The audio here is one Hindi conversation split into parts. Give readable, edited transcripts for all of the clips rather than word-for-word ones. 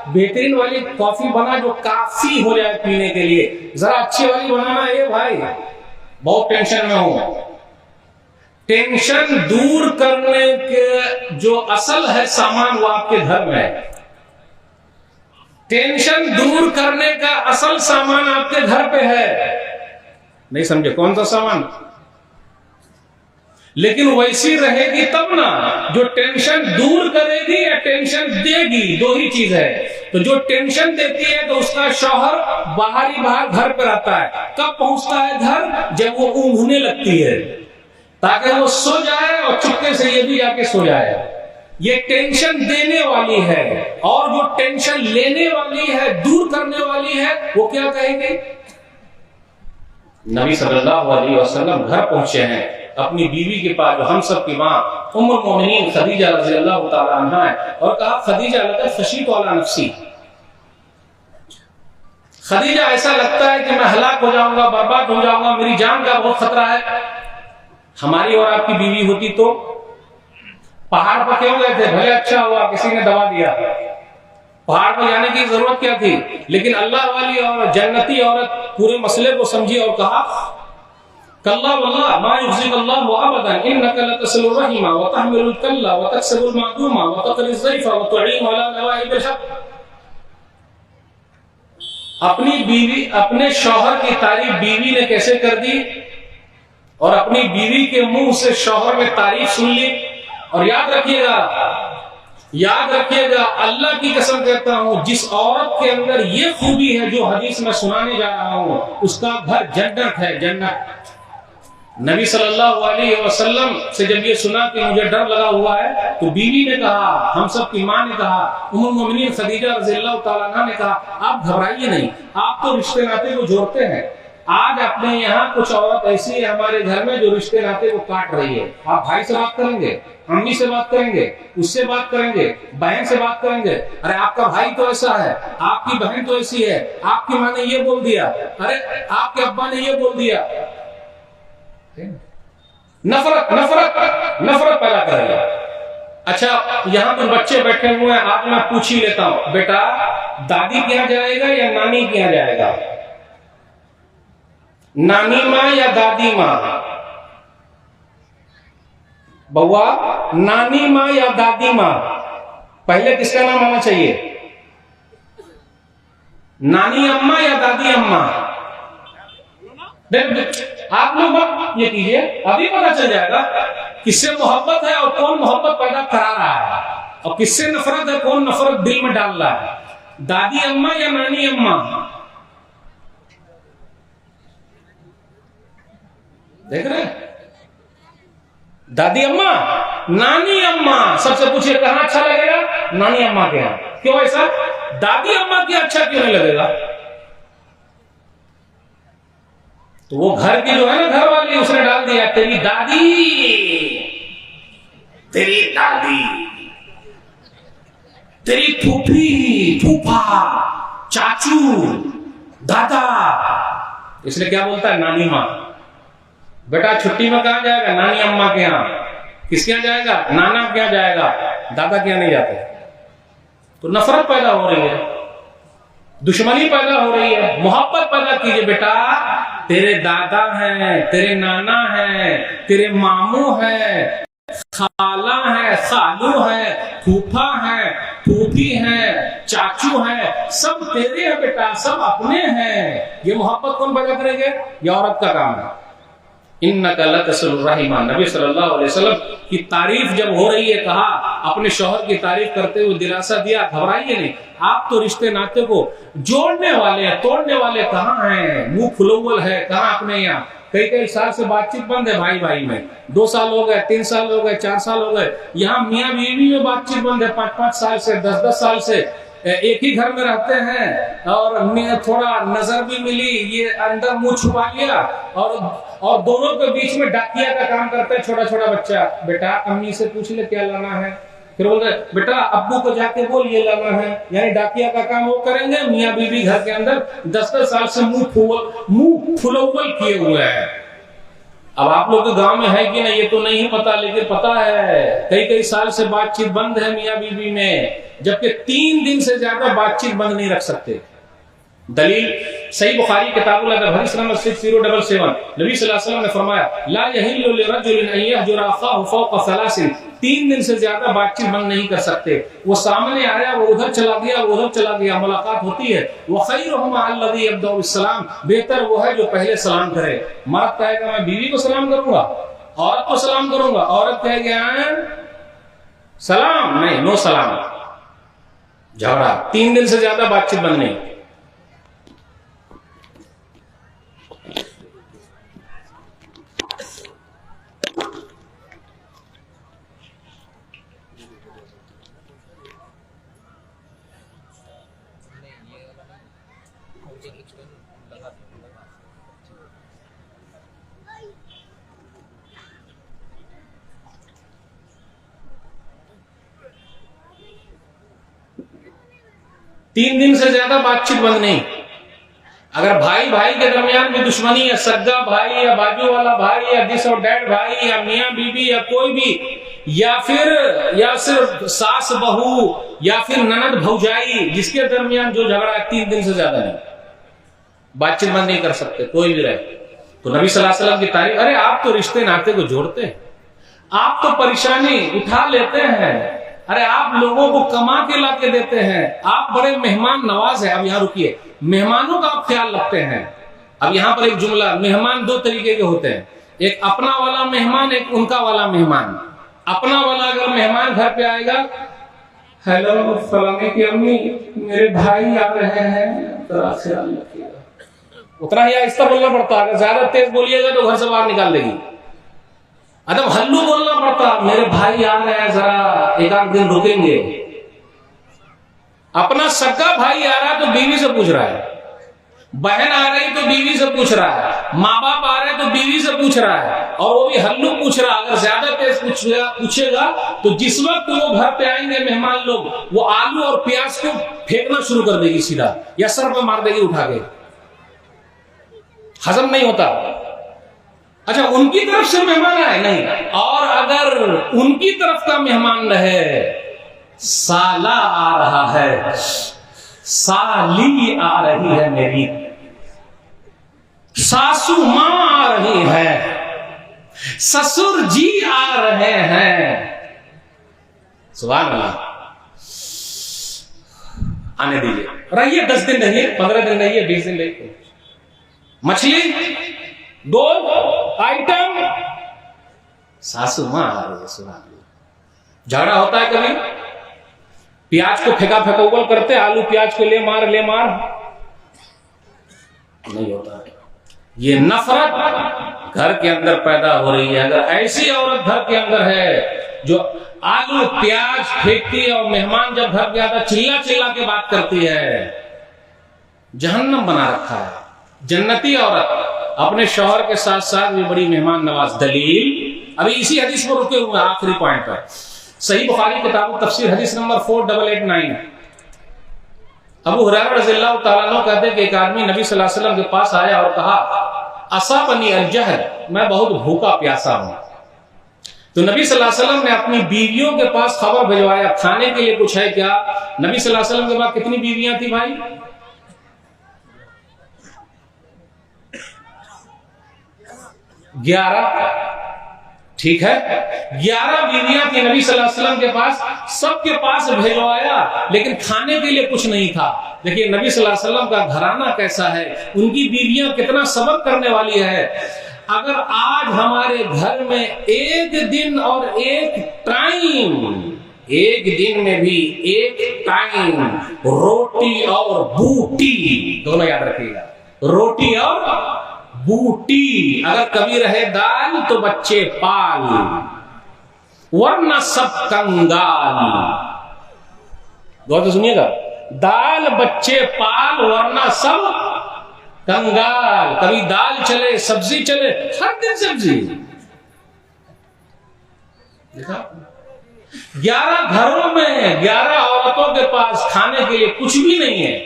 बेहतरीन वाली कॉफी बना जो काफी हो जाए पीने के लिए, जरा अच्छी वाली बनाना। ये भाई बहुत टेंशन में हूं। टेंशन दूर करने के जो असल है सामान वो आपके घर में है। टेंशन दूर करने का असल सामान आपके घर पे है। नहीं समझे कौन सा सामान? लेकिन वैसी रहेगी तब ना, जो टेंशन दूर करेगी या टेंशन देगी, दो ही चीज है। तो जो टेंशन देती है तो उसका शौहर बाहर घर पे रहता है। कब पहुंचता है घर? जब वो ऊँघने लगती है, ताकि वो सो जाए और चुपके से ये भी जाके सो जाए। ये टेंशन देने वाली है, और जो टेंशन लेने वाली है, दूर करने वाली है, वो क्या कहेंगे? नबी सल्लल्लाहु अलैहि वसल्लम घर पहुंचे हैं अपनी बीवी के पास, जो हम सब की मां उम्मुल मोमिनीन खदीजा रज़ियल्लाहु ताला अन्हा है, और कहा खदीजा लक़द ख़शीतु अला नफ़्सी, खदीजा ऐसा लगता है कि मैं हलाक हो जाऊंगा, बर्बाद हो जाऊंगा, मेरी जान का बहुत खतरा है। हमारी और आपकी बीवी होती तो पहाड़ पर क्यों गए थे? भले अच्छा हुआ किसी ने दबा दिया, पहाड़ पर जाने की जरूरत क्या थी? लेकिन अल्लाह वाली और जन्नती औरत पूरे मसले को समझी और कहा कल्ला वल्लाह मा युज़िकल्लाहु अबदन इन्नका लतसिलुर रहिमा व तहमिलुल कल्ला व तक्सिबुल मादूमा व तक़रिज़ ज़ैफ़ा व तु'ीनु अला नवाइबिल हक़। अपनी बीवी, अपने शौहर की तारीफ बीवी ने कैसे कर दी, और अपनी बीवी के मुंह से शौहर में तारीफ सुन ली। और याद रखिएगा, अल्लाह की कसम कहता हूं, जिस औरत के अंदर ये खूबी है जो हदीस में सुनाने जा रहा हूं, उसका घर जन्नत है, जन्नत। नबी सल्लल्लाहु अलैहि वसल्लम से जब ये सुना कि मुझे डर लगा हुआ है, तो बीवी ने कहा, हम सब की मां ने कहा, उम्मुल मोमिनीन खदीजा रज़ियल्लाहु ताला अन्हा ने कहा, आप घबराइए नहीं, आप तो रिश्ते नाते को जोड़ते हैं। आज अपने यहाँ कुछ औरत ऐसी है हमारे घर में जो रिश्ते नाते को काट रही है। आप भाई से बात करेंगे, अम्मी से बात करेंगे, उससे बात करेंगे, बहन से बात करेंगे, अरे आपका भाई तो ऐसा है, आपकी बहन तो ऐसी है, आपकी माँ ने ये बोल दिया, अरे आपके अब्बा ने ये बोल दिया। नफरत पैदा करेगा। अच्छा, यहाँ पर बच्चे बैठे हुए हैं, आज मैं पूछ ही लेता हूँ, बेटा दादी के यहाँ जाएगा या नानी के यहाँ जाएगा? नानी माँ या दादी माँ? बउआ, नानी माँ या दादी माँ? पहले किसका नाम आना चाहिए? नानी अम्मा या दादी अम्मा? आप लोग ये कीजिए, अभी पता चल जाएगा किससे मोहब्बत है और कौन मोहब्बत पैदा करा रहा है, और किससे नफरत है, कौन नफरत दिल में डाल रहा है। दादी अम्मा या नानी अम्मा? देख रहे हैं? दादी अम्मा, नानी अम्मा। सबसे पूछिए कहां अच्छा लगेगा? नानी अम्मा के यहाँ। क्यों ऐसा? दादी अम्मा के अच्छा क्यों नहीं लगेगा? तो वो घर की जो है ना घर वाली, उसने डाल दिया तेरी दादी, तेरी दादी, तेरी फूफी, फूफा, चाचू, दादा। इसलिए क्या बोलता है? नानी माँ। बेटा छुट्टी में कहां जाएगा? नानी अम्मा के यहाँ। किसके यहाँ जाएगा? नाना के यहाँ जाएगा, दादा के यहाँ नहीं जाते। तो नफरत पैदा हो रही है, दुश्मनी पैदा हो रही है। मोहब्बत पैदा कीजिए बेटा। तेरे दादा हैं, तेरे नाना हैं, तेरे मामू हैं, खाला है, खालू है, फूफा है, फूफी है, चाचू है, सब तेरे हैं बेटा, सब अपने हैं। ये मोहब्बत कौन पैदा करेंगे? ये औरत का काम है। इन्नका लतसिलुर रहिमा। नबी सल्लल्लाहु अलैहि वसल्लम की तारीफ जब हो रही है, कहा अपने शौहर की तारीफ करते हुए दिलासा दिया, घबराइए नहीं, आप तो रिश्ते नाते को जोड़ने वाले हैं, तोड़ने वाले कहाँ हैं? मुंह फुलौवल है कहाँ अपने यहाँ? कई साल से बातचीत बंद है भाई भाई में, 2 साल हो गए, 3 साल हो गए, 4 साल हो गए। यहाँ मियाँ बीवी में बातचीत बंद है, 5-5 साल से, 10-10 साल से एक ही घर में रहते हैं, और थोड़ा नजर भी मिली, ये अंदर मुंह छुपा लिया, और दोनों के बीच में डाकिया का काम करता है छोटा छोटा बच्चा। बेटा अम्मी से पूछ ले क्या लाना है, फिर बोल रहे बेटा अब्बू को जाके बोल ये लाना है। यानी डाकिया का काम वो करेंगे, मियाँ बीवी घर के अंदर 10-10 साल से मुंह फुलौवल किए हुए हैं। अब आप लोग के गांव में है कि नहीं ये तो नहीं पता, लेकिन पता है कई साल से बातचीत बंद है मियाँ बीवी में। जबकि 3 दिन से ज्यादा बातचीत बंद नहीं रख सकते। दलील सही बुखारी किताबुल अदब हदीस नंबर 6077, नबी सल्लल्लाहु अलैहि वसल्लम ने फरमाया ला यहिल्लु लिरजुलिन अन यहजुरा अखाहु फौqa 3 3 दिन से ज्यादा बातचीत बंद नहीं कर सकते। वो सामने आया, वो उधर चला गया, वो उधर चला गया, मुलाकात होती है। व खैरुहुमा अल्लज़ी यब्दउ बिस्सलाम, बेहतर वो है जो पहले सलाम करे। मर्द कहेगा मैं बीवी को सलाम करूंगा, औरत को सलाम करूंगा, औरत कहेगी सलाम नहीं, नो सलाम, झगड़ा। 3 दिन से ज्यादा बातचीत बंद नहीं। तीन दिन से ज्यादा बातचीत बंद नहीं। अगर भाई भाई के दरमियान भी दुश्मनी है, सगा भाई या बाजू वाला भाई या दिस और डैड भाई या मियाँ बीबी या कोई भी, या सिर्फ सास बहू या फिर ननद भौजाई, जिसके दरमियान जो झगड़ा है 3 दिन से ज्यादा नहीं, बातचीत बंद नहीं कर सकते कोई भी रहे। तो नबी सल्लल्लाहु अलैहि वसल्लम की तारीफ, अरे आप तो रिश्ते नाते को जोड़ते हैं, आप तो परेशानी उठा लेते हैं, अरे आप लोगों को कमा के ला के देते हैं, आप बड़े मेहमान नवाज है। अब यहाँ रुकिए, मेहमानों का आप ख्याल रखते हैं। अब यहाँ पर एक जुमला, मेहमान 2 तरीके के होते हैं, एक अपना वाला मेहमान, एक उनका वाला मेहमान। अपना वाला अगर मेहमान घर पे आएगा, हेलो फलाने की अम्मी मेरे भाई आ रहे हैं, जरा ख्याल रखिएगा। उतना ही आहिस्ता बोलना पड़ता, अगर ज्यादा तेज बोलिएगा तो घर से बाहर निकाल देगी। अदब हल्लू बोलना पड़ता, मेरे भाई आ रहे हैं, जरा 1-8 दिन रुकेंगे। अपना सगा भाई आ रहा है तो बीवी से पूछ रहा है, बहन आ रही तो बीवी से पूछ रहा है, माँ बाप आ रहे तो बीवी से पूछ रहा है, और वो भी हल्लू पूछ रहा। अगर ज्यादा तेज पूछेगा तो जिस वक्त वो घर पे आएंगे मेहमान लोग, वो आलू और प्याज को फेंकना शुरू कर देगी सीधा, या सर पे मार देगी उठा के, हजम नहीं होता। अच्छा, उनकी तरफ से मेहमान आए नहीं, और अगर उनकी तरफ का मेहमान रहे, साला आ रहा है, साली आ रही है, मेरी सासू मां आ रही है, ससुर जी आ रहे हैं, सुभान अल्लाह, आने दीजिए, रहिए 10 दिन रहिए, 15 दिन रहिए, 20 दिन रहिए। मछली 2 आइटम, सासू मां आ रही है, सुभान अल्लाह। झगड़ा होता है कभी, प्याज को फेंका फेंकोबल करते, आलू प्याज को ले मार नहीं होता। ये नफरत घर के अंदर पैदा हो रही है। अगर ऐसी औरत घर के अंदर है जो आलू प्याज फेंकती है, और मेहमान जब घर के आता चिल्ला चिल्ला के बात करती है, जहन्नम बना रखा है। जन्नती औरत अपने शौहर के साथ साथ भी बड़ी मेहमान नवाज। दलील अभी इसी हदीस पर रुके हुए, आखिरी पॉइंट पर, सही बुखारी किताब तफसीर हदीस नंबर 4889, अबू हुरैरा रज़ियल्लाहु तआला अन्हु कहते हैं कि एक आदमी नबी सल्लल्लाहु अलैहि वसल्लम के पास आया और कहा, असाबनी अल-जहद, मैं बहुत भूखा प्यासा हूं। तो नबी सल्लल्लाहु अलैहि वसल्लम ने अपनी बीवियों के पास खबर भिजवाया, खाने के लिए कुछ है क्या? नबी सल्लल्लाहु अलैहि वसल्लम के पास कितनी बीवियां थी भाई? 11। ठीक है, 11 बीवियां थी नबी सल्लल्लाहु अलैहि वसल्लम के पास, सबके पास भिजवाया, लेकिन खाने के लिए कुछ नहीं था। देखिए नबी सल्लल्लाहु अलैहि वसल्लम का घराना कैसा है, उनकी बीवियां कितना सब्र करने वाली है। अगर आज हमारे घर में एक दिन और एक टाइम, एक दिन में भी एक टाइम रोटी और बूटी, दोनों याद रखिएगा, रोटी और बूटी, अगर कभी रहे दाल तो बच्चे पाल, वरना सब कंगाल। गौर से सुनिएगा, दाल बच्चे पाल वरना सब कंगाल। कभी दाल चले, सब्जी चले, हर दिन सब्जी। देखा, 11 घरों में 11 औरतों के पास खाने के लिए कुछ भी नहीं है।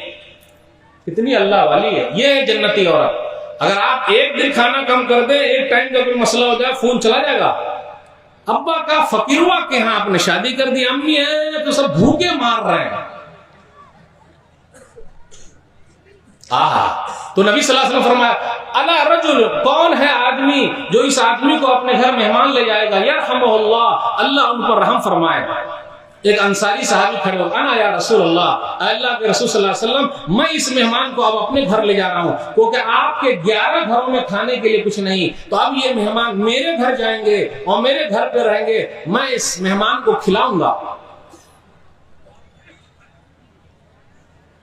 कितनी अल्लाह वाली है, ये है जन्नती औरत। अगर आप एक दिन खाना कम कर दे, एक टाइम का कोई मसला हो जाए, फोन चला जाएगा, अब्बा का फकीरवा के यहाँ आपने शादी कर दी, अम्मी है तो सब भूखे मार रहे हैं। तो नबी सल्लल्लाहु अलैहि वसल्लम फरमाया, अला रजुल, कौन है आदमी जो इस आदमी को अपने घर मेहमान ले जाएगा, यरहमुल्लाह, अल्लाह उन पर रहम फरमाए। एक अंसारी साहबी खड़े हो, अना या रसूल अल्लाह, अल्लाह के रसूल सल्लल्लाहु अलैहि वसल्लम, मैं इस मेहमान को अब अपने घर ले जा रहा हूं, क्योंकि आपके 11 घरों में खाने के लिए कुछ नहीं, तो अब ये मेहमान मेरे घर जाएंगे और मेरे घर पे रहेंगे, मैं इस मेहमान को खिलाऊंगा।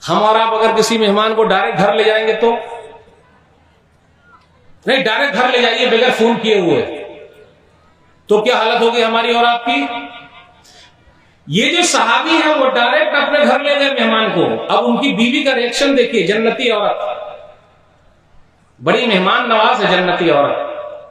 हम और आप अगर किसी मेहमान को डायरेक्ट घर ले जाएंगे तो नहीं, डायरेक्ट घर ले जाइए बगैर फोन किए हुए, तो क्या हालत होगी हमारी और आपकी। ये जो सहाबी है वो डायरेक्ट अपने घर ले गए मेहमान को। अब उनकी बीवी का रिएक्शन देखिए, जन्नती औरत, बड़ी मेहमान नवाज है जन्नती औरत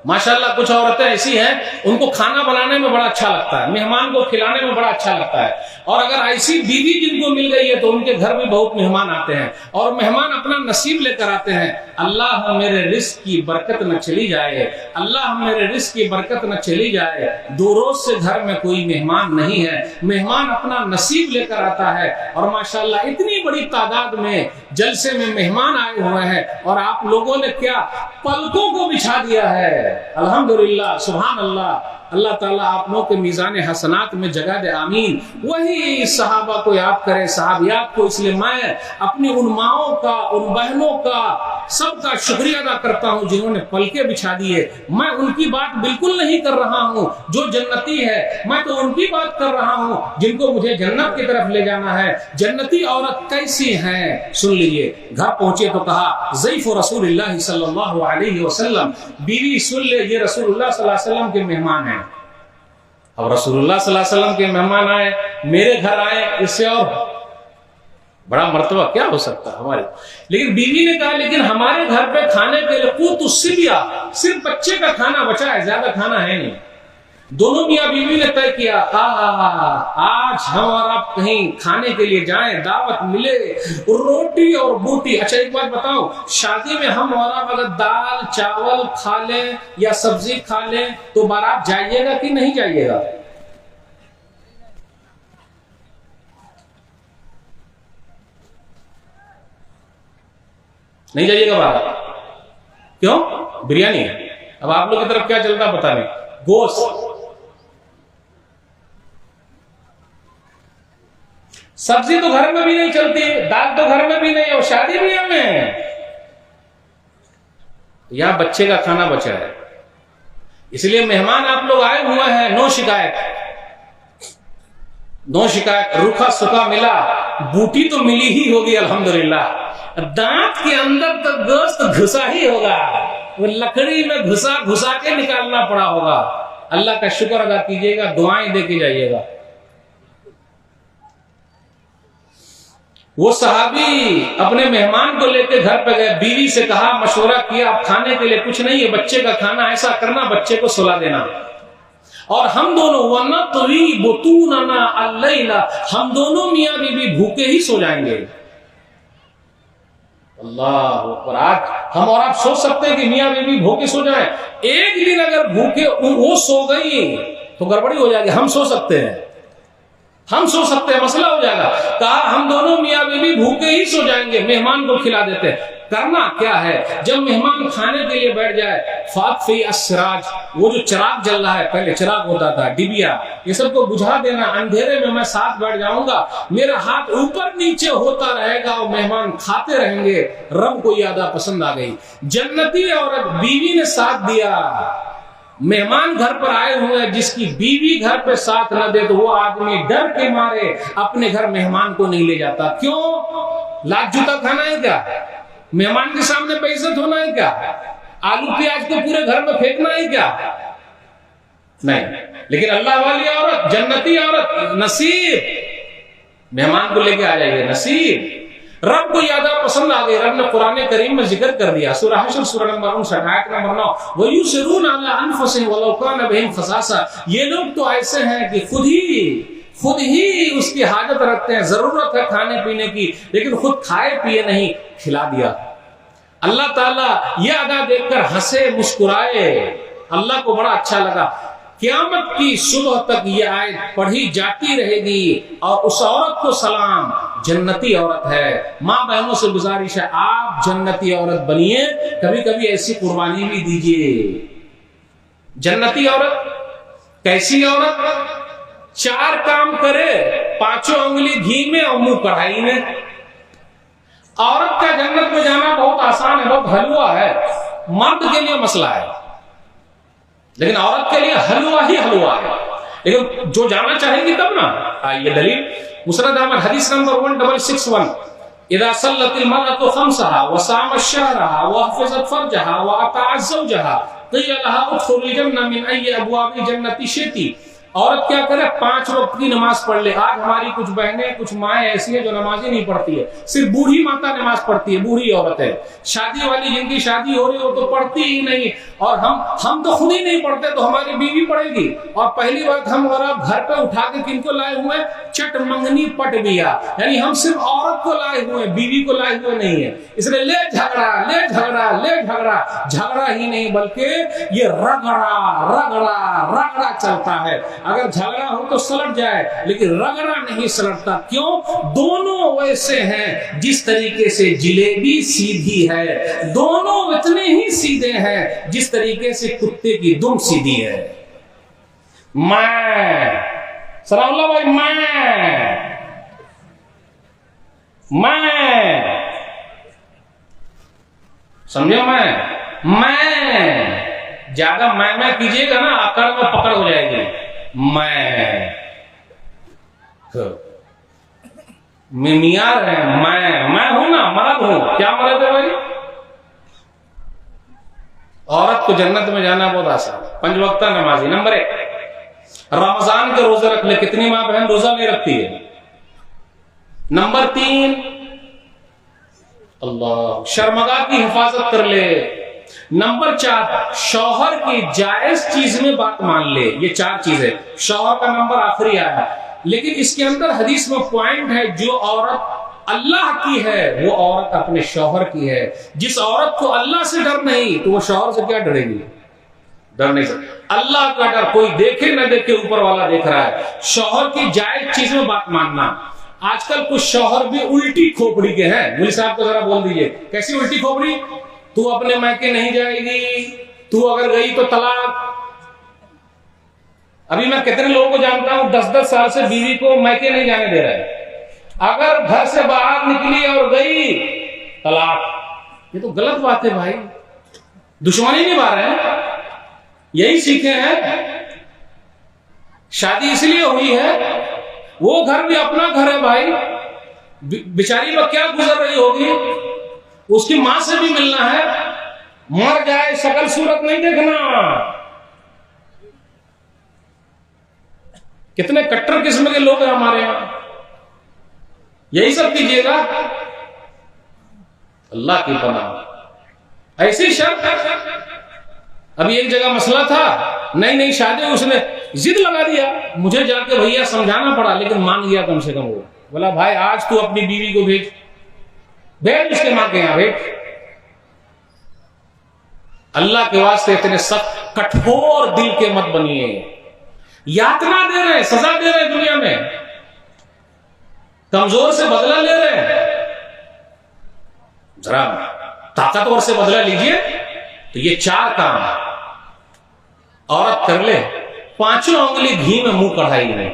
माशाल्लाह। कुछ औरतें ऐसी हैं, उनको खाना बनाने में बड़ा अच्छा लगता है, मेहमान को खिलाने में बड़ा अच्छा लगता है, और अगर ऐसी बीवी जिनको मिल गई है तो उनके घर भी बहुत मेहमान आते हैं, और मेहमान अपना नसीब लेकर आते हैं। अल्लाह मेरे रिस्क की बरकत न चली जाए, अल्लाह मेरे रिस्क की बरकत न चली जाए। 2 रोज से घर में कोई मेहमान नहीं है, मेहमान अपना नसीब लेकर आता है, और माशाल्लाह इतनी बड़ी तादाद में जलसे में मेहमान आए हुए हैं, और आप लोगों ने क्या पलकों को बिछा दिया है। अल्हम्दुलिल्लाह, सुभान अल्लाह, अल्लाह ताला आप लोगों के मीज़ान हसनात में जगह दे, आमीन। वही सहाबा को याद करें, सहाबियात को। इसलिए मैं अपनी उन माओं का, उन बहनों का, सबका शुक्रिया अदा करता हूं जिन्होंने पलके बिछा दिए। मैं उनकी बात बिल्कुल नहीं कर रहा हूं जो जन्नती है, मैं तो उनकी बात कर रहा हूं जिनको मुझे जन्नत की तरफ ले जाना है। जन्नती औरत कैसी है सुन लीजिए। घर पहुंचे तो कहा, ज़ैफ़ रसूलुल्लाह सल्लल्लाहु अलैहि वसल्लम, बीवी सुन ले, ये रसूलुल्लाह सल्लल्लाहु अलैहि वसल्लम के मेहमान हैं। अब रसूलुल्लाह सल्लल्लाहु अलैहि वसल्लम के मेहमान आए, मेरे घर आए, इससे और बड़ा मर्तबा क्या हो सकता है हमारे। लेकिन बीवी ने कहा, लेकिन हमारे घर पे खाने के लिए कुत सिबिया, सिर्फ बच्चे का खाना बचा है, ज्यादा खाना है नहीं। दोनों मियां बीवी ने तय किया, आज हम और आप कहीं खाने के लिए जाएं, दावत मिले, रोटी और बूटी। अच्छा एक बात बताओ, शादी में हम और आप अगर दाल चावल खा लें या सब्जी खा लें तो बारात जाइएगा कि नहीं जाइएगा? नहीं जाइएगा बारात। क्यों? बिरयानी है। अब आप लोग की तरफ क्या चलता पता नहीं, गोश्त, सब्जी तो घर में भी नहीं चलती, दाल तो घर में भी नहीं, और शादी भी हमें यहां बच्चे का खाना बचा है। इसलिए मेहमान आप लोग आए हुए हैं, नो शिकायत, नो शिकायत। रूखा सूखा मिला, बूटी तो मिली ही होगी अल्हम्दुलिल्लाह। दांत के अंदर तो गोश्त घुसा ही होगा, वो लकड़ी में घुसा घुसा के निकालना पड़ा होगा। अल्लाह का शुक्र अदा कीजिएगा, दुआएं दे के जाइएगा। वो सहाबी अपने मेहमान को लेकर घर पे गए, बीवी से कहा, मशवरा किया, अब खाने के लिए कुछ नहीं है, बच्चे का खाना ऐसा करना, बच्चे को सुला देना, और हम दोनों वरना तुरी बुतूनना अल्लैला, हम दोनों मियां बीवी भूखे ही सो जाएंगे। अल्लाह अकबर। आज हम और आप सोच सकते हैं कि मियां बीवी भूखे सो जाएं। एक दिन अगर भूखे वो सो गई तो गड़बड़ी हो जाएगी। हम सो सकते हैं, हम सो सकते हैं, मसला हो जाएगा। कहा हम दोनों मियां बीवी भूखे ही सो जाएंगे, मेहमान को खिला देते हैं। करना क्या है, जब मेहमान खाने के लिए बैठ जाए, फातफी अस्सराज, वो जो चिराग जल रहा है, पहले चिराग होता था, डिबिया, ये सबको बुझा देना। अंधेरे में मैं साथ बैठ जाऊंगा, मेरा हाथ ऊपर नीचे होता रहेगा और मेहमान खाते रहेंगे। रब को यादा पसंद आ गई। जन्नती औरत बीवी ने साथ दिया। मेहमान घर पर आए हुए, जिसकी बीवी घर पे साथ न दे तो वो आदमी डर के मारे अपने घर मेहमान को नहीं ले जाता। क्यों? लात जूता खाना है क्या? मेहमान के सामने बेइज्जत होना है क्या? आलू प्याज को पूरे घर में फेंकना है क्या? नहीं। लेकिन अल्लाह वाली औरत, जन्नती औरत, नसीब, मेहमान को लेके आ जाइए, नसीब। रब को यादा पसंद आ गई। रब ने कुरान करीम में जिक्र कर दिया, सूरह हश्र सूरह नंबर 59 आयत नंबर 9, वयुसिरून अला अनफुसिहिम वलौ कान बिहिम खसासा, ये लोग तो ऐसे हैं कि खुद ही उसकी हाजत रखते हैं, जरूरत है खाने पीने की, लेकिन खुद खाए पिए नहीं, खिला दिया। अल्लाह ताला ये अदा देखकर हंसे मुस्कुराए, अल्लाह को बड़ा अच्छा लगा। क़यामत की सुबह तक ये आयत पढ़ी जाती रहेगी। और उस औरत को सलाम, जन्नती औरत है। माँ बहनों से गुजारिश है, आप जन्नती औरत बनिए, कभी कभी ऐसी कुर्बानी भी दीजिए। जन्नती औरत कैसी औरत? 4 काम करे, 5 उंगली घी में और मुंह कढ़ाई में। औरत का जन्नत में जाना बहुत आसान है, बहुत हलवा है। मर्द के लिए मसला है, लेकिन औरत के लिए हलवा ही हलवा है। लेकिन जो जाना चाहेंगी तब ना। आइए दलील, मुस्नद अहमद हदीस नंबर 1661, इदा सल्लतिल मरअतु खम्सहा व सामत शहरहा व हफ़िज़त फर्जहा व अताअत ज़ौजहा क़ील लहा उदख़ुलिल जन्नह मिन अय्यि अब्वाबिल जन्नति शि'ति। औरत क्या करे? 5 वक्त की नमाज पढ़ ले। आज हमारी कुछ बहनें, कुछ माएँ ऐसी है जो नमाज ही नहीं पढ़ती है, सिर्फ बूढ़ी माता नमाज पढ़ती है, बूढ़ी औरत है। शादी वाली जिनकी शादी हो रही हो तो पढ़ती ही नहीं, और हम तो खुद ही नहीं पढ़ते तो हमारी बीवी पढ़ेगी। और पहली बात, हम और आप घर पे उठा के किनको लाए हुए? चट मंगनी पट बिया, यानी हम सिर्फ औरत को लाए हुए, बीवी को लाए हुए नहीं है। इसलिए ले झगड़ा, ले झगड़ा, ले झगड़ा, झगड़ा ही नहीं बल्कि ये रगड़ा रगड़ा रगड़ा चलता है। अगर झगड़ा हो तो सलट जाए, लेकिन रगड़ा नहीं सलटता। क्यों? दोनों वैसे हैं जिस तरीके से जिलेबी सीधी है, दोनों इतने ही सीधे हैं जिस तरीके से कुत्ते की दुम सीधी है। मैं सलामुल्लाह भाई, मैं समझो, मैं ज्यादा मैं कीजिएगा ना, अकड़ में पकड़ हो जाएगी। मैं मियार है, मैं हूं ना, मर्द हूं। क्या मर्द है भाई? औरत को जन्नत में जाना बहुत आसान। 5 वक्त नमाजी। नंबर 1, रमजान के रोजे रख ले। कितनी माँ बहन रोजा नहीं रखती है? नंबर 3, अल्लाह, शर्मगा की हिफाजत कर ले। नंबर 4, शौहर की जायज चीज में बात मान ले। ये 4 चीजें। शौहर का नंबर आखिरी आया, लेकिन इसके अंदर हदीस में पॉइंट है, जो औरत अल्लाह की है वो औरत अपने शौहर की है। जिस औरत को अल्लाह से डर नहीं तो वो शौहर से क्या डरेगी? डर नहीं सकता। अल्लाह का डर, कोई देखे न देखे ऊपर वाला देख रहा है। शौहर की जायज चीज में बात मानना। आजकल कुछ शौहर भी उल्टी खोपड़ी के हैं। मुझे साहब को जरा बोल दीजिए, कैसी उल्टी खोपड़ी? तू अपने मायके नहीं जाएगी, तू अगर गई तो तलाक। अभी मैं कितने लोगों को जानता हूं 10-10 साल से बीवी को मायके नहीं जाने दे रहा है। अगर घर से बाहर निकली और गई, तलाक। ये तो गलत बात है भाई, दुश्मनी निभा रहे हैं। यही सीखे हैं। शादी इसलिए हुई है, वो घर भी अपना घर है भाई। बेचारी पर क्या गुजर रही होगी, उसकी मां से भी मिलना है। मर जाए शकल सूरत नहीं देखना। कितने कट्टर किस्म के लोग हैं हमारे यहां। यही सब कीजिएगा, अल्लाह की पनाह। ऐसी शर्त, अभी एक जगह मसला था, नई शादी, उसने जिद लगा दिया। मुझे जाके भैया समझाना पड़ा, लेकिन मान गया कम से कम वो। बोला भाई आज तू अपनी बीवी को भेज उसके मां के यहां भेज। अल्लाह के वास्ते इतने सख्त कठोर दिल के मत बनिए। यातना दे रहे, सजा दे रहे दुनिया में, कमजोर से बदला ले रहे हैं। जरा ताकतवर से बदला लीजिए। तो ये 4 काम औरत कर ले, 5 उंगली घी में मुंह कढ़ाई नहीं।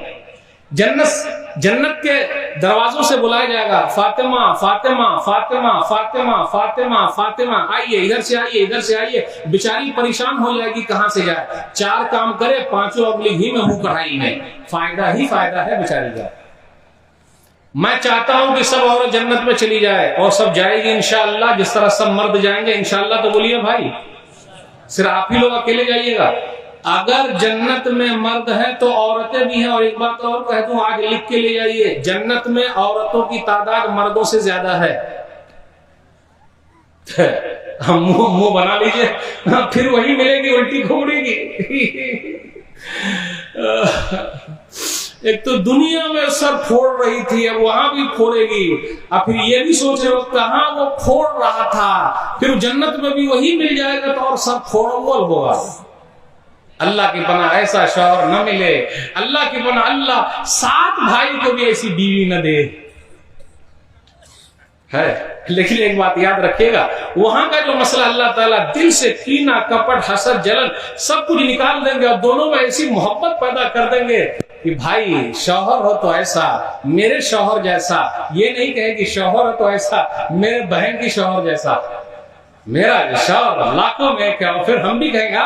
जन्नत के दरवाजों से बुलाया जाएगा, फातिमा फातिमा फातिमा फातिमा फातिमा फातिमा, आइए इधर से आइए, इधर से आइए। बेचारी परेशान हो जाएगी, कहां से जाए। 4 काम करे, 5 उंगली घी में मुंह कढ़ाई नहीं। फायदा ही फायदा है बेचारी का। मैं चाहता हूं कि सब औरत जन्नत में चली जाए, और सब जाएगी इंशाअल्लाह, जिस तरह सब मर्द जाएंगे इंशाअल्लाह। तो बोलिए भाई, सिर्फ आप ही लोग अकेले जाइएगा। अगर जन्नत में मर्द है तो औरतें भी हैं। और एक बात और कह दूं, आज लिख के ले जाइए, जन्नत में औरतों की तादाद मर्दों से ज्यादा है। मुंह बना लीजिए, फिर वही मिलेगी उल्टी खोपड़ी की। एक तो दुनिया में सर फोड़ रही थी, अब वहां भी फोड़ेगी। अब फिर ये भी सोच रहे हो कहां वो फोड़ रहा था, फिर जन्नत में भी वही मिल जाएगा तो और सब फोड़ोल होगा। अल्लाह की पना ऐसा शौहर न मिले, अल्लाह की पना अल्लाह 7 भाई को भी ऐसी बीवी न दे है। लेकिन एक बात याद रखिएगा, वहां का जो मसला अल्लाह ताला दिल से कीना, कपट, हसद, जलन सब कुछ निकाल देंगे और दोनों में ऐसी मोहब्बत पैदा कर देंगे कि भाई शौहर हो तो ऐसा मेरे शौहर जैसा, ये नहीं कहे कि शौहर हो तो ऐसा मेरे बहन की शौहर जैसा, मेरा शौहर लाखों में एक है। और फिर हम भी कहेंगे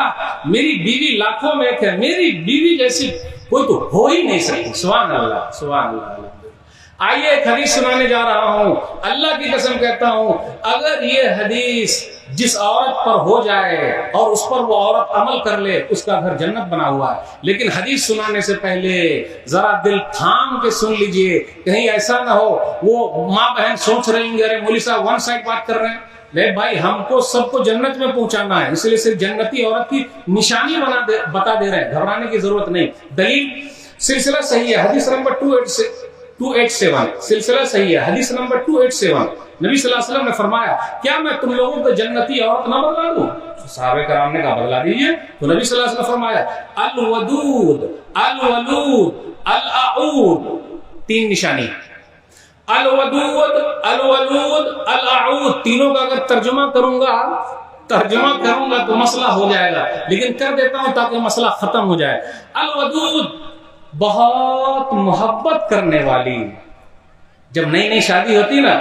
मेरी बीवी लाखों में एक है, मेरी बीवी जैसी कोई तो हो ही नहीं सकती। सुभान अल्लाह, सुभान अल्लाह। आइए एक हदीस सुनाने जा रहा हूं, अल्लाह की कसम कहता हूं, अगर ये हदीस जिस औरत पर हो जाए और उस पर वो औरत अमल कर ले, उसका घर जन्नत बना हुआ है। लेकिन हदीस सुनाने से पहले जरा दिल थाम के सुन लीजिए, कहीं ऐसा ना हो वो माँ बहन सोच रही होंगे अरे मौलवी साहब वन साइड बात कर रहे हैं। ले भाई, हमको सबको जन्नत में पहुंचाना है, इसलिए सिर्फ जन्नती औरत की निशानी बता दे रहे हैं, घबराने की जरूरत नहीं। दलील सिलसिला सही है, हदीस नंबर 287, सिलसिला सही है, हदीस नंबर 287। नबी सल्लल्लाहु अलैहि वसल्लम ने फरमाया, क्या मैं तुम लोगों को जन्नती औरत न बदला दूं? सहाबे कराम ने कहा बदला दीजिए। तो नबी सल्लल्लाहु अलैहि वसल्लम फरमाया, अल वदूद, अल वलूद, अल आऊद, 3 निशानी, अल वदूद, अल वलूद, अल आऊद, तीनों का अगर तर्जुमा करूंगा तो मसला हो जाएगा, लेकिन कर देता हूं ताकि मसला खत्म हो जाए। अल वदूद, बहुत मोहब्बत करने वाली। जब नई नई शादी होती ना,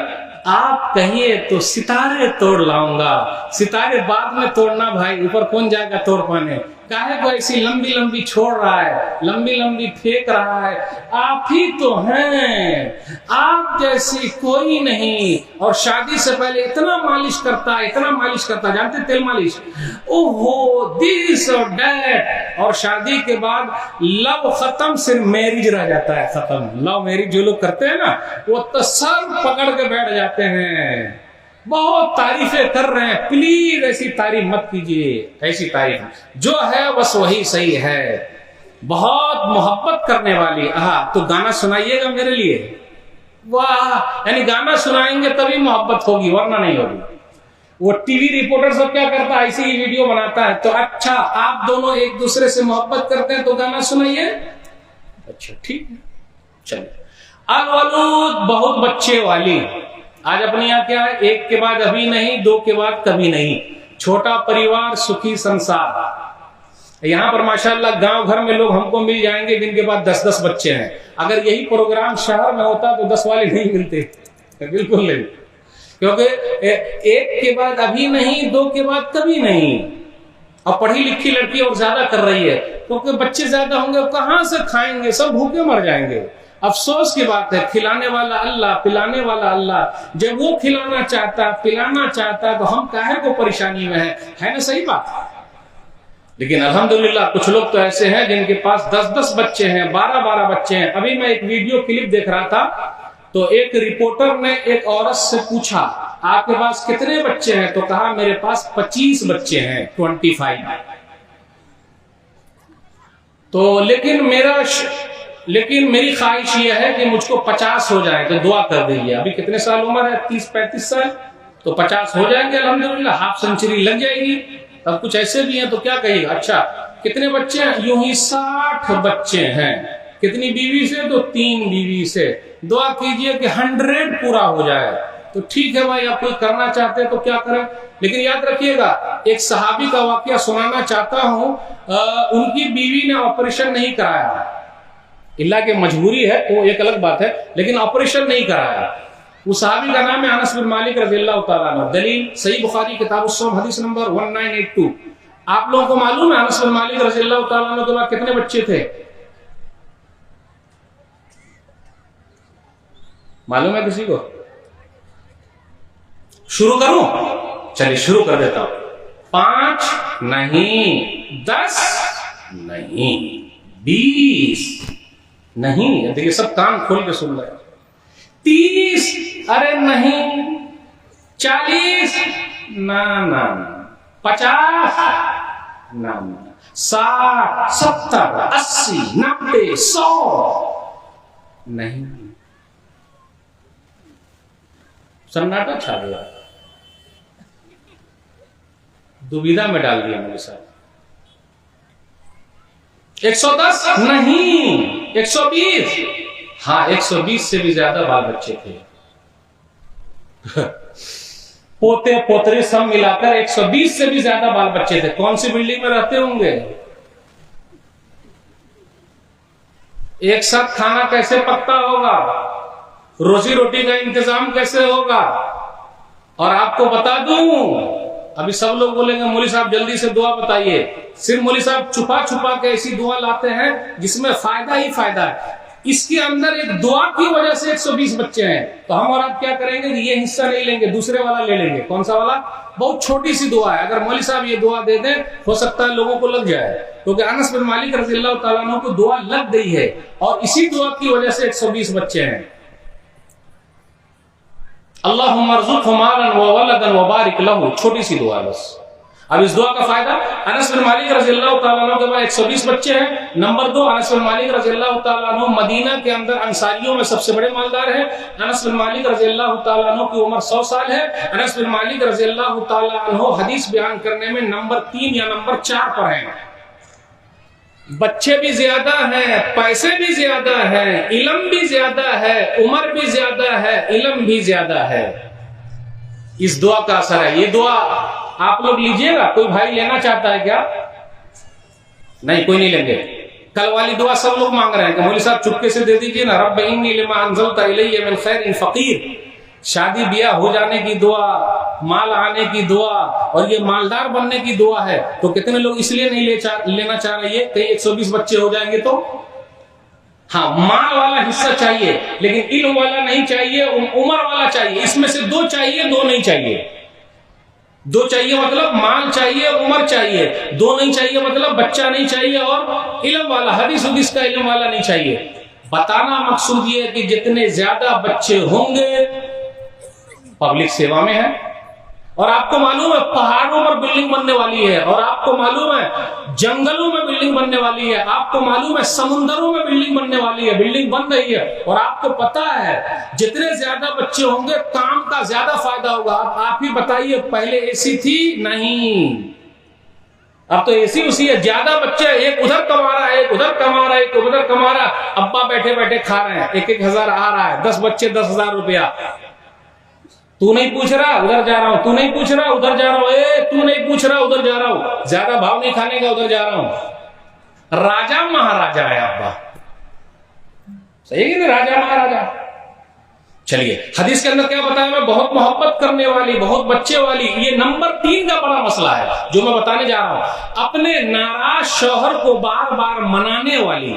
आप कहिए तो सितारे तोड़ लाऊंगा। सितारे बाद में तोड़ना भाई, ऊपर कौन जाएगा तोड़ पाने? काहे को ऐसी लंबी लंबी छोड़ रहा है, लंबी लंबी फेंक रहा है? आप ही तो हैं, आप जैसी कोई नहीं। और शादी से पहले इतना मालिश करता है, इतना मालिश करता, जानते तेल मालिश, ओहो दिस और डैट। और शादी के बाद लव खत्म, सिर्फ मैरिज रह जाता है, खत्म। लव मैरिज जो लोग करते हैं ना, वो तो सर पकड़ के बैठ जाते हैं। बहुत तारीफें कर रहे हैं, प्लीज ऐसी तारीफ मत कीजिए, ऐसी तारीफ जो है बस वही सही है। बहुत मोहब्बत करने वाली। तो गाना सुनाइएगा मेरे लिए, वाह, यानी गाना सुनाएंगे तभी मोहब्बत होगी, वरना नहीं होगी। वो टीवी रिपोर्टर सब क्या करता है, ऐसी ही वीडियो बनाता है। तो अच्छा, आप दोनों एक दूसरे से मोहब्बत करते हैं तो गाना सुनाइए। अच्छा ठीक है, चलिए। अल वलूद, बहुत बच्चे वाली। आज अपने यहाँ क्या है, एक के बाद अभी नहीं, 2 के बाद कभी नहीं। छोटा परिवार सुखी संसार। यहाँ पर माशाल्लाह गांव घर में लोग हमको मिल जाएंगे जिनके पास 10-10 बच्चे हैं। अगर यही प्रोग्राम शहर में होता तो 10 वाले नहीं मिलते, बिल्कुल नहीं। क्योंकि 1 के बाद अभी नहीं, 2 के बाद कभी नहीं। और पढ़ी लिखी लड़की और ज्यादा कर रही है, क्योंकि बच्चे ज्यादा होंगे, कहां से खाएंगे, सब भूखे मर जाएंगे। अफसोस की बात है, खिलाने वाला अल्लाह, पिलाने वाला अल्लाह। जब वो खिलाना चाहता, पिलाना चाहता, तो हम काहे को परेशानी में है ना? सही बात। लेकिन अल्हम्दुलिल्लाह कुछ लोग तो ऐसे हैं जिनके पास 10-10 बच्चे हैं, 12-12 बच्चे हैं। अभी मैं एक वीडियो क्लिप देख रहा था, तो एक रिपोर्टर ने एक औरत से पूछा, आपके पास कितने बच्चे हैं? तो कहा मेरे पास 25 बच्चे हैं, 25। तो लेकिन मेरी ख्वाहिश यह है कि मुझको 50 हो जाए, तो दुआ कर दीजिए। अभी कितने साल उम्र है? 30-35 साल। तो 50 हो जाएंगे अल्हम्दुलिल्लाह, हाफ सेंचुरी लग जाएगी। अब कुछ ऐसे भी हैं तो क्या कहिएगा। अच्छा, कितने बच्चे हैं? यूं ही 60 बच्चे हैं। कितनी बीवी से? तो 3 बीवी से। दुआ कीजिए कि 100 पूरा हो जाए। तो ठीक है भाई, आप कोई करना चाहते हैं तो क्या करें। लेकिन याद रखिएगा, एक सहाबी का वाकया सुनाना चाहता हूं। उनकी बीवी ने ऑपरेशन नहीं कराया, इल्ला के मजबूरी है, वो एक अलग बात है, लेकिन ऑपरेशन नहीं कराया। उस सहाबी का नाम है अनस बिन मालिक रज़ियल्लाहु ताला अन्हु। दलील सही बुखारी किताब उस्सौम हदीस नंबर 1982। आप लोगों को मालूम है अनस बिन मालिक रज़ियल्लाहु ताला अन्हु के बाद कितने बच्चे थे? मालूम है किसी को? शुरू करूं? चलिए शुरू कर देता हूं। 5 नहीं, 10 नहीं, 20 नहीं, देखिए सब कान खोल के सुन रहे। 30 अरे नहीं, 40 ना ना, 50 ना ना, 60, 70, 80, 90, 100 नहीं। सन्नाटा छा गया, दुविधा में डाल दिया मेरे साथ। 110 नहीं, 120। हाँ, 120 से भी ज्यादा बाल बच्चे थे। पोते पोतरे सब मिलाकर 120 से भी ज्यादा बाल बच्चे थे। कौन सी बिल्डिंग में रहते होंगे? एक साथ खाना कैसे पकता होगा, रोजी रोटी का इंतजाम कैसे होगा। और आपको बता दूं, अभी सब लोग बोलेंगे मौलवी साहब जल्दी से दुआ बताइए। सिर्फ मौलवी साहब छुपा छुपा के ऐसी दुआ लाते हैं जिसमें फायदा ही फायदा है। इसके अंदर एक दुआ की वजह से 120 बच्चे हैं। तो हम और आप क्या करेंगे कि ये हिस्सा नहीं लेंगे, दूसरे वाला ले लेंगे। कौन सा वाला? बहुत छोटी सी दुआ है। अगर मौलवी साहब ये दुआ दे दें, हो सकता है लोगों को लग जाए, क्योंकि अनस बिन मालिक रज़ियल्लाहु ताला अन्हु को दुआ लग गई है और इसी दुआ की वजह से 120 बच्चे हैं। अल्लाहुम्मा अर्ज़ुक़हु मालन व वलदन व बारिक लहू, छोटी सी दुआ बस। अब इस दुआ का फायदा, अनस बिन मालिक रज़ियल्लाहु ताला अन्हु के पास 120 बच्चे हैं। नंबर 2, अनस बिन मालिक रज़ियल्लाहु ताला अन्हु मदीना के अंदर अंसारियों में सबसे बड़े मालदार हैं। अनस बिन मालिक रज़ियल्लाहु ताला अन्हु की उम्र 100 साल है। अनस बिन मालिक रज़ियल्लाहु ताला अन्हु हदीस बयान करने में नंबर 3 या नंबर 4 पर हैं। बच्चे भी ज्यादा हैं, पैसे भी ज्यादा हैं, इल्म भी ज्यादा है, उम्र भी ज्यादा है, इल्म भी ज्यादा है। इस दुआ का असर है। ये दुआ आप लोग लीजिएगा। कोई भाई लेना चाहता है क्या? नहीं, कोई नहीं लेंगे। कल वाली दुआ सब लोग मांग रहे हैं कि मौलवी साहब चुपके से दे दीजिए ना। रब्ब इन्नी लिमा अंज़लता इलैया मिन खैरिन फ़क़ीर। शादी ब्याह हो जाने की दुआ, माल आने की दुआ, और ये मालदार बनने की दुआ है। तो कितने लोग इसलिए नहीं लेना चाह रहे हैं? कहीं 120 बच्चे हो जाएंगे तो। हाँ, माल वाला हिस्सा चाहिए, लेकिन इल्म वाला नहीं चाहिए, उम्र वाला चाहिए। इसमें से 2 चाहिए, 2 नहीं चाहिए। 2 चाहिए मतलब माल चाहिए, उम्र चाहिए। 2 नहीं चाहिए मतलब बच्चा नहीं चाहिए और इल्म वाला, हदीस उदीस का इल्म वाला नहीं चाहिए। बताना मकसूद ये है कि जितने ज्यादा बच्चे होंगे, पब्लिक सेवा में है। और आपको मालूम है पहाड़ों पर बिल्डिंग बनने वाली है, और आपको मालूम है जंगलों में बिल्डिंग बनने वाली है, आपको मालूम है समुद्रों में बिल्डिंग बनने वाली है, बिल्डिंग बन रही है। और आपको पता है जितने ज्यादा बच्चे होंगे काम का ज्यादा फायदा होगा। अब आप ही बताइए, पहले एसी थी? नहीं, अब तो एसी उसी है। ज्यादा बच्चे, एक उधर कमा रहा है, एक उधर कमा रहा है, एक उधर कमा रहा है, अब्बा बैठे बैठे खा रहे हैं, 1-1 हजार आ रहा है, 10 बच्चे 10,000 रुपया। तू नहीं पूछ रहा, उधर जा रहा हूं, तू नहीं पूछ रहा, उधर जा रहा हूं, तू नहीं पूछ रहा, उधर जा रहा हूं, ज्यादा भाव नहीं खाने का, उधर जा रहा हूं। राजा महाराजा है अब्बा, सही है कि नहीं? राजा महाराजा। चलिए, हदीस के अंदर क्या बताया? मैं बहुत मोहब्बत करने वाली, बहुत बच्चे वाली। ये नंबर 3 का बड़ा मसला है जो मैं बताने जा रहा हूं। अपने नाराज शौहर को बार बार मनाने वाली।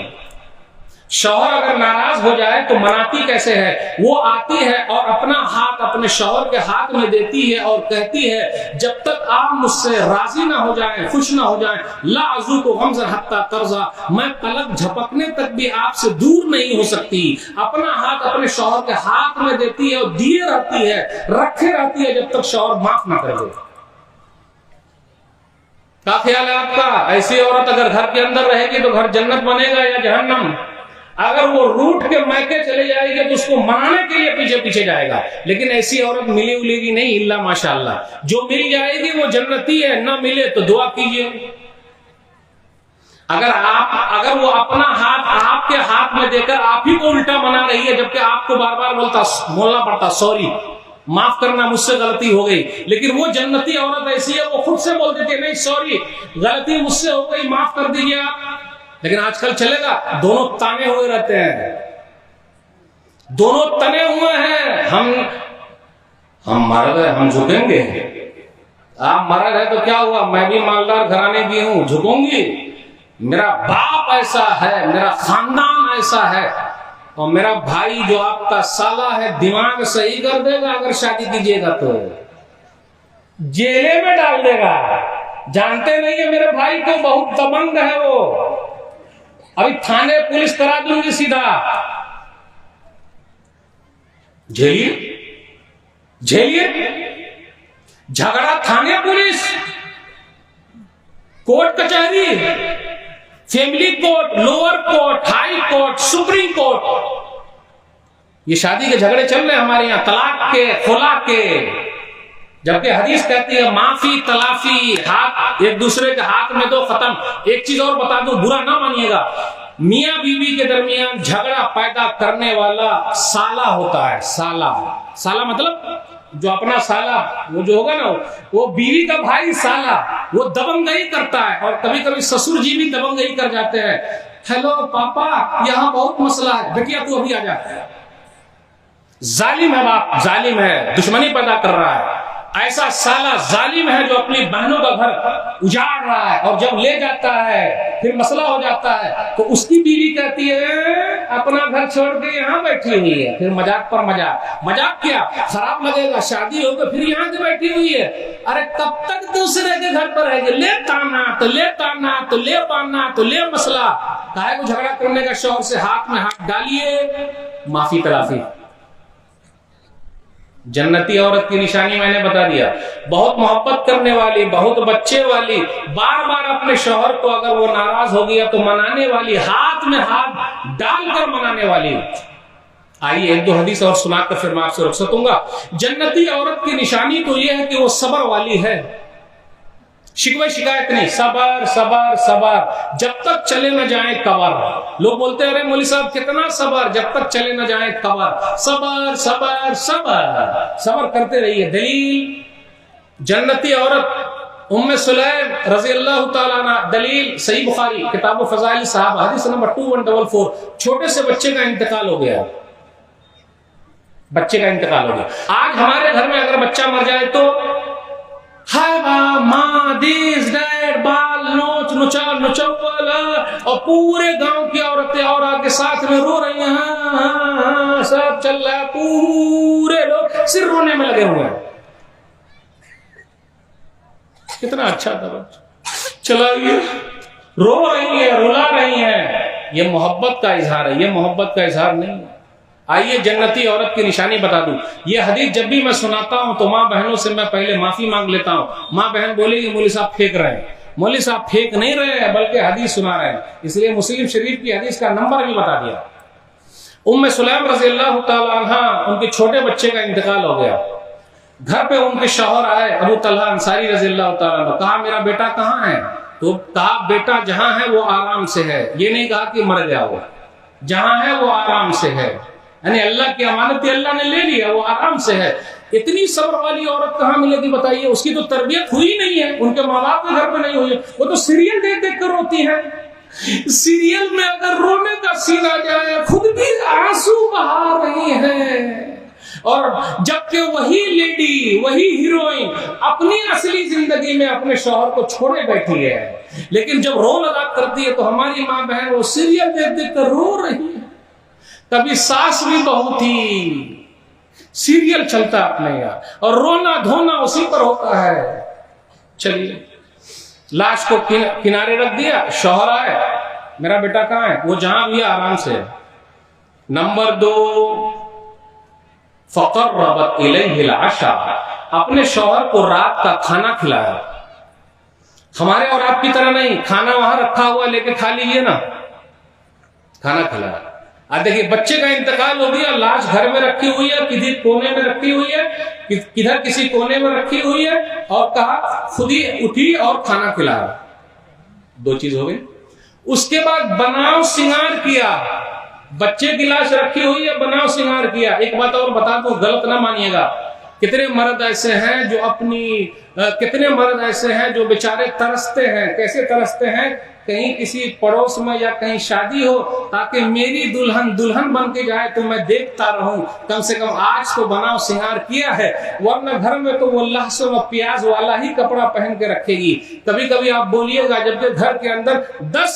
शौहर अगर नाराज हो जाए तो मनाती कैसे है? वो आती है और अपना हाथ अपने शौहर के हाथ में देती है और कहती है, जब तक आप मुझसे राजी ना हो जाएं, खुश ना हो जाएं, ला अज़ूक़ु ग़म्ज़न हत्ता तर्ज़ा, मैं पलक झपकने तक भी आपसे दूर नहीं हो सकती। अपना हाथ अपने शौहर के हाथ में देती है और दिए रहती है, रखे रहती है, जब तक शौहर माफ ना कर दे। क्या ख्याल है आपका? ऐसी औरत अगर घर के अंदर रहेगी तो घर जन्नत बनेगा या जहन्नम? अगर वो रूठ के मैके चले जाएगी तो उसको मनाने के लिए पीछे पीछे जाएगा। लेकिन ऐसी औरत मिली उलेगी नहीं, इल्ला माशाअल्लाह। जो मिल जाएगी वो जन्नती है, ना मिले तो दुआ कीजिए। अगर वो अपना हाथ आपके हाथ में देकर आप ही को उल्टा मना रही है, जबकि आपको बार बार बोलना पड़ता सॉरी, माफ करना, मुझसे गलती हो गई, लेकिन वो जन्नती औरत ऐसी है, वो खुद से बोल देती है, नहीं सॉरी, गलती मुझसे हो गई, माफ कर दीजिए आप। लेकिन आजकल चलेगा, दोनों ताने हुए रहते हैं, दोनों तने हुए हैं। हम मर्द है, हम झुकेंगे। आप मर्द है तो क्या हुआ, मैं भी मालदार घराने की हूं, झुकूंगी। मेरा बाप ऐसा है, मेरा खानदान ऐसा है, और मेरा भाई जो आपका साला है दिमाग सही कर देगा। अगर शादी कीजिएगा तो जेले में डाल देगा। जानते नहीं है मेरे भाई को, बहुत दबंग है वो। अभी थाने पुलिस करा दूंगी सीधा। झेलिए झेलिए, झगड़ा थाने पुलिस, कोर्ट कचहरी, family court, lower court, high court, supreme court. ये शादी के झगड़े चल रहे हैं हमारे यहां, तलाक के, खुला के। जबकि हदीस कहती है माफी तलाफी, हाथ एक दूसरे के हाथ में दो, खत्म। एक चीज और बता दूं, बुरा ना मानिएगा, मियां बीवी के दरमियान झगड़ा पैदा करने वाला साला होता है। साला, साला मतलब जो अपना साला वो जो होगा ना, वो बीवी का भाई साला, वो दबंगई करता है। और कभी कभी ससुर जी भी दबंगई कर जाते हैं। हेलो पापा, यहाँ बहुत मसला है, बेटिया तू अभी आ जा। जालिम है बाप, जालिम है, दुश्मनी पैदा कर रहा है। ऐसा साला जालिम है जो अपनी बहनों का घर उजाड़ रहा है, और जब ले जाता है फिर मसला हो जाता है तो उसकी बीवी कहती है अपना घर छोड़ के यहाँ बैठी हुई है। फिर मजाक पर मजाक, मजाक क्या, खराब लगेगा, शादी होकर फिर यहाँ से बैठी हुई है। अरे कब तक दूसरे के घर पर रहेगी, ले ताना तो ले ताना तो ले पाना तो ले मसला। काहे को झगड़ा करने का, शौहर से हाथ में हाथ डालिए, माफी तलाफी। जन्नती औरत की निशानी मैंने बता दिया, बहुत मोहब्बत करने वाली, बहुत बच्चे वाली, बार बार अपने शौहर को अगर वो नाराज हो गया तो मनाने वाली, हाथ में हाथ डालकर मनाने वाली। आइए एक दो हदीस और सुनाकर फिर मैं आपसे रुखसत दूंगा। जन्नती औरत की निशानी तो यह है कि वो सबर वाली है, शिकवे शिकायत नहीं, सबर सबर सबर, जब तक चले न जाए कबर। लोग बोलते हैं अरे मौलवी साहब कितना सबर, जब तक चले न जाए कबर। सबर सबर सबर, सबर करते रहिए। दलील जन्नती औरत उम्मे सुलैम रजी अल्लाह तआला अन्हा, दलील सही बुखारी किताब फज़ाइल साहब हदीस नंबर 2144। छोटे से बच्चे का इंतकाल हो गया, बच्चे का इंतकाल हो गया। आज हमारे घर में अगर बच्चा मर जाए तो हाय माँ, दिस डैड, बाल नोच नुचाल नुचौल, और पूरे गांव की औरतें और आगे साथ में रो रही हैं। हाँ, सब चल रहा है, पूरे लोग सिर रोने में लगे हुए हैं। कितना अच्छा था बच्चा, चला गया, रो रही है, रुला रही है। ये मोहब्बत का इजहार है, ये मोहब्बत का इजहार नहीं है। आइए जन्नती औरत की निशानी बता दूं। ये हदीस जब भी मैं सुनाता हूं तो माँ बहनों से मैं पहले माफी मांग लेता हूं। माँ बहन बोलेगी मौलवी साहब फेंक रहे हैं। मौलवी साहब फेंक नहीं रहे हैं, बल्कि हदीस सुना रहे हैं। इसलिए मुस्लिम शरीफ की हदीस का नंबर भी बता दिया। उम्मे सुलैम रज़ी अल्लाह तआला अन्हा, उनके छोटे बच्चे का इंतकाल हो गया। घर पे उनके शौहर आए अबू तलहा अंसारी रज़ी अल्लाह तआला अन्हु, कहा मेरा बेटा कहाँ है? तो कहा बेटा जहां है वो आराम से है। ये नहीं कहा कि मर गया वो, जहां है वो आराम से है, यानी अल्लाह की अमानत अल्लाह ने ले लिया, वो आराम से है। इतनी सब्र वाली औरत कहाँ मिलेगी बताइए? उसकी तो तरबियत हुई नहीं है, उनके माँ बाप के घर पे नहीं हुई है, वो तो सीरियल देख देख कर रोती है। सीरियल में अगर रोने का सीन आ जाए, खुद भी आंसू बहा रही है, और जबकि वही लेडी, वही हीरोइन अपनी असली जिंदगी में अपने शौहर को छोड़े बैठी है। लेकिन जब रोल अदा करती है तो हमारी माँ बहन वो सीरियल देख देख कर रो रही है। कभी सास भी बहू थी, सीरियल चलता अपने यहाँ, और रोना धोना उसी पर होता है। चलिए लाश को किनारे रख दिया, शौहर आए, मेरा बेटा कहाँ है? वो जहां भी आराम से। नंबर 2, फ़क़र्रबत इलैहिल आशा, अपने शौहर को रात का खाना खिलाया। हमारे और आपकी तरह नहीं, खाना वहां रखा हुआ लेके खा लीजिए ना, खाना खिलाया। देखिए बच्चे का इंतकाल हो गया, लाश घर में रखी हुई है, किसी कोने में रखी हुई है, किधर किसी कोने में रखी हुई है, और कहा खुद ही उठी और खाना खिलाया। 2 चीज हो गई। उसके बाद बनाव सिंगार किया, बच्चे की लाश रखी हुई है, बनाव सिंगार किया। एक बात और बता दूं, गलत ना मानिएगा, कितने मर्द ऐसे हैं जो कितने मर्द ऐसे हैं जो बेचारे तरसते हैं। कैसे तरसते हैं? कहीं किसी पड़ोस में या कहीं शादी हो, ताकि मेरी दुल्हन दुल्हन बन के जाए तो मैं देखता रहूं, कम से कम आज तो बनाव सिंगार किया है, वरना घर में तो वो लहसुन और प्याज वाला ही कपड़ा पहन के रखेगी। कभी कभी आप बोलिएगा जबकि घर के अंदर 10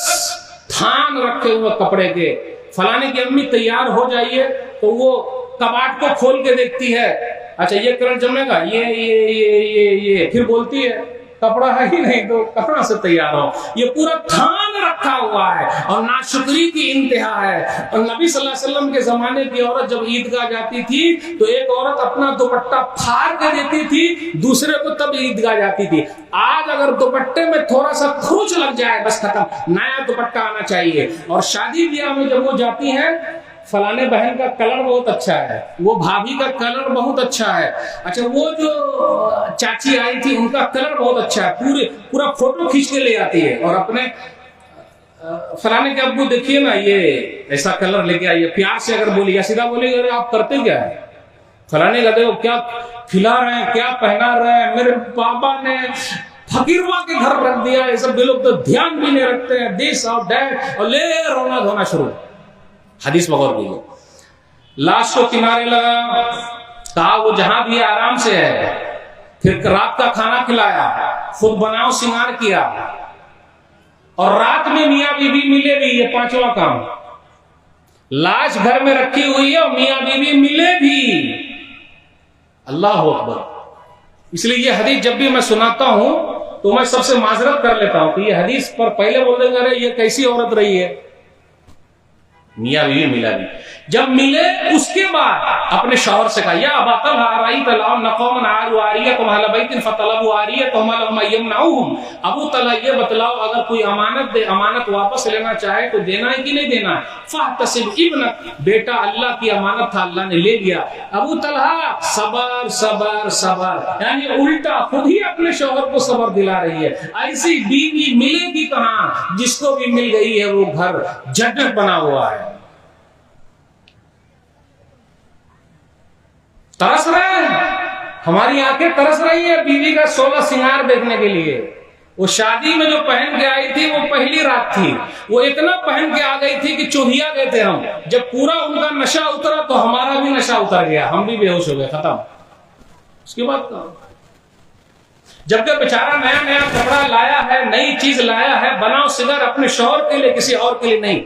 थान रखे हुए कपड़े के, फलाने की अम्मी तैयार हो जाइए, तो वो कबाट को खोल के देखती है, अच्छा ये करंट जमेगा, ये फिर बोलती है कपड़ा है ही नहीं तो कपड़ा से तैयार हो। ये पूरा थान रखा हुआ है, और नाशुक्री की इंतहा है। और नबी सल्लल्लाहु अलैहि वसल्लम के जमाने की औरत जब ईदगाह जाती थी तो एक औरत अपना दुपट्टा फाड़ के देती थी दूसरे को, तब ईदगाह जाती थी। आज अगर दुपट्टे में थोड़ा सा खरोंच लग जाए बस खत्म, नया दुपट्टा आना चाहिए। और शादी ब्याह में जब वो जाती हैं फलाने बहन का कलर बहुत अच्छा है, वो भाभी का कलर बहुत अच्छा है, अच्छा वो जो चाची आई थी उनका कलर बहुत अच्छा है, पूरा फोटो खींच के ले आती है और अपने फलाने के अब्बू देखिए ना ये ऐसा कलर लेके आइए, प्यार से अगर बोलिए, सीधा बोलिए अरे आप करते क्या है, फलाने का देखो क्या खिला रहे हैं, क्या पहना रहे हैं, मेरे पापा ने फकीरवा के घर रख दिया, ये सब लोग तो ध्यान भी नहीं रखते हैं, दिस और दैट, और ले रोना धोना शुरू। हदीस बगौर कीजिए, लाश को किनारे लगा, कहा वो जहां भी आराम से है, फिर रात का खाना खिलाया, खुद बनाओ श्रृंगार किया, और रात में मियां बीवी मिले भी, ये पांचवा काम। लाश घर में रखी हुई है और मियां बीवी मिले भी, अल्लाह अकबर। इसलिए ये हदीस जब भी मैं सुनाता हूं तो मैं सबसे माजरत कर लेता हूं कि ये हदीस पर पहले बोल देंगे अरे ये कैसी औरत रही है, मियां बीवी मिला भी, जब मिले उसके बाद अपने शौहर से कहा या अबा तलहा अराइता लौ नक़ौमन आरु आरियतुम अहल बैतिन फतलबु आरियतहुम लहुम यमनऊहुम, अबू तलहा ये बतलाओ अगर कोई अमानत दे, अमानत वापस लेना चाहे तो देना है कि नहीं देना है, फहतसिब इब्नक, बेटा अल्लाह की अमानत था, अल्लाह ने ले लिया। अबू तलहा सबर सबर सबर, यानी उल्टा खुद ही अपने शौहर को सबर दिला रही है। ऐसी बीवी मिलेगी कहां, जिसको भी मिल गई है वो घर जन्नत बना हुआ है। तरस रहे हैं, हमारी आंखें तरस रही है बीवी का 16 श्रृंगार देखने के लिए। वो शादी में जो पहन के आई थी वो पहली रात थी, वो इतना पहन के आ गई थी कि चूहिया गए थे हम। जब पूरा उनका नशा उतरा तो हमारा भी नशा उतर गया, हम भी बेहोश हो गए, खत्म। उसके बाद जब तक बेचारा नया नया कपड़ा लाया है, नई चीज लाया है, बनाओ सिगर अपने शौहर के लिए, किसी और के लिए नहीं।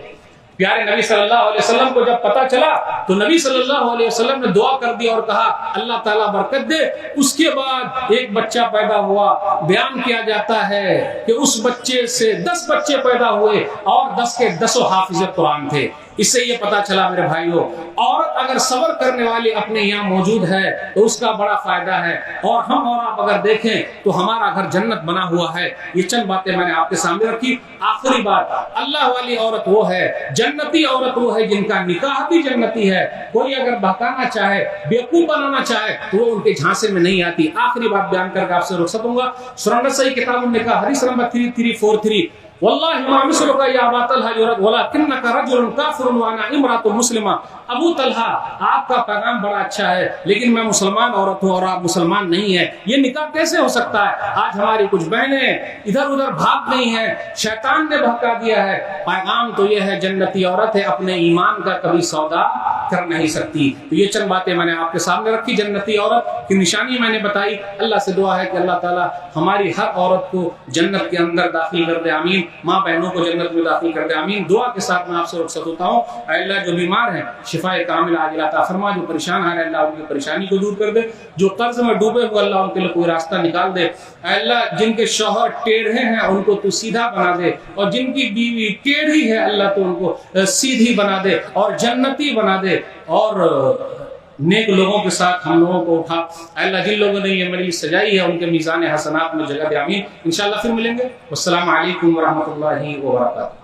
प्यारे नबी सल्लल्लाहु अलैहि वसल्लम को जब पता चला तो नबी सल्लल्लाहु अलैहि वसल्लम ने दुआ कर दी और कहा अल्लाह ताला बरकत दे। उसके बाद एक बच्चा पैदा हुआ, बयान किया जाता है कि उस बच्चे से 10 बच्चे पैदा हुए और 10 के 10 हाफिज कुरान थे। इससे ये पता चला मेरे भाइयों, औरत अगर सब्र करने वाली अपने यहाँ मौजूद है तो उसका बड़ा फायदा है। और हम और आप अगर देखें तो हमारा घर जन्नत बना हुआ है। ये चंद बातें मैंने आपके सामने रखी। आखिरी बात, अल्लाह वाली औरत वो है, जन्नती औरत वो है जिनका निकाह भी जन्नती है। कोई अगर बहकाना चाहे, बेवकूफ बनाना चाहे तो वो उनके झांसे में नहीं आती। आखिरी बात बयान करके आपसे रुक सकूंगा। सुरंग सही किताब निकाह हदीस नंबर 3343, वल्लाहि मा मिसलुका या अबा तलहा युरद वलाकिन्नका रजुलुन काफिरुन व अना इम्रातुन मुस्लिमा। अबू तलहा, आपका पैगाम बड़ा अच्छा है लेकिन मैं मुसलमान औरत हूँ और आप मुसलमान नहीं है, ये निकाह कैसे हो सकता है? आज हमारी कुछ बहनें इधर उधर भाग गई हैं, शैतान ने भड़का दिया है। पैगाम तो ये है, जन्नती औरत है, अपने ईमान का कभी सौदा कर नहीं सकती। तो ये चंद बातें मैंने आपके सामने रखी, जन्नती औरत की निशानी मैंने बताई। अल्लाह से दुआ है कि अल्लाह ताला हमारी हर औरत को जन्नत के अंदर दाखिल कर दे, आमीन। माँ बहनों को जन्नत में दाखिल कर दे, आमीन। दुआ के साथ मैं आपसे रुखसत होता हूँ। अल्लाह जो बीमार हैं शिफाए कामिल आजिला अता फरमा, जो परेशान है अल्लाह उनकी परेशानी को दूर कर दे, जो कर्ज में डूबे हुए अल्लाह उनके लिए कोई रास्ता निकाल दे। अल्लाह जिनके शौहर टेढ़े हैं उनको तू सीधा बना दे, और जिनकी बीवी टेढ़ी है अल्लाह तो उनको सीधी बना दे और जन्नती बना दे, और नेक लोगों के साथ हम लोगों को उठा। अल्लाह जिन लोगों ने ये मजलिस सजाई है उनके मीज़ान हसनात में जगह दे, आमीन। इंशाअल्लाह फिर मिलेंगे। वस्सलामु अलैकुम व रहमतुल्लाहि व बरकातहू।